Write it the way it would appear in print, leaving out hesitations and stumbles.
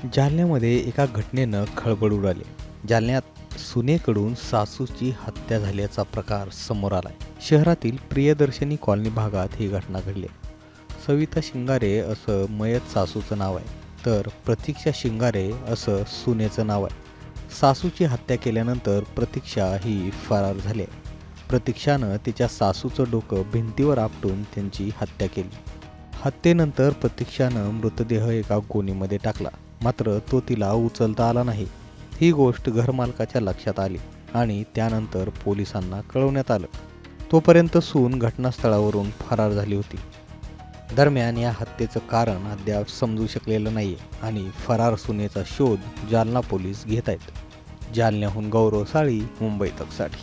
जालन्यामध्ये एका घटनेनं खळबळ उडाली. जालन्यात सुनेकडून सासूची हत्या झाल्याचा प्रकार समोर आलाय. शहरातील प्रियदर्शनी कॉलनी भागात ही घटना घडली. सविता शिंगारे असं मयत सासूचं नाव आहे, तर प्रतीक्षा शिंगारे असं सुनेचं नाव आहे. सासूची हत्या केल्यानंतर प्रतीक्षा ही फरार झाली आहे. प्रतीक्षानं तिच्या सासूचं डोकं भिंतीवर आपटून त्यांची हत्या केली. हत्येनंतर प्रतीक्षानं मृतदेह एका गोणीमध्ये टाकला, मात्र तो तिला उचलता आला नाही. ही गोष्ट घरमालकाच्या लक्षात आली आणि त्यानंतर पोलिसांना कळवण्यात आलं. तोपर्यंत सून घटनास्थळावरून फरार झाली होती. दरम्यान या हत्येचं कारण अद्याप समजू शकलेलं नाहीये आणि फरार सुनेचा शोध जालना पोलीस घेत आहेत. जालन्याहून गौरव साळी, मुंबई तकसाठी.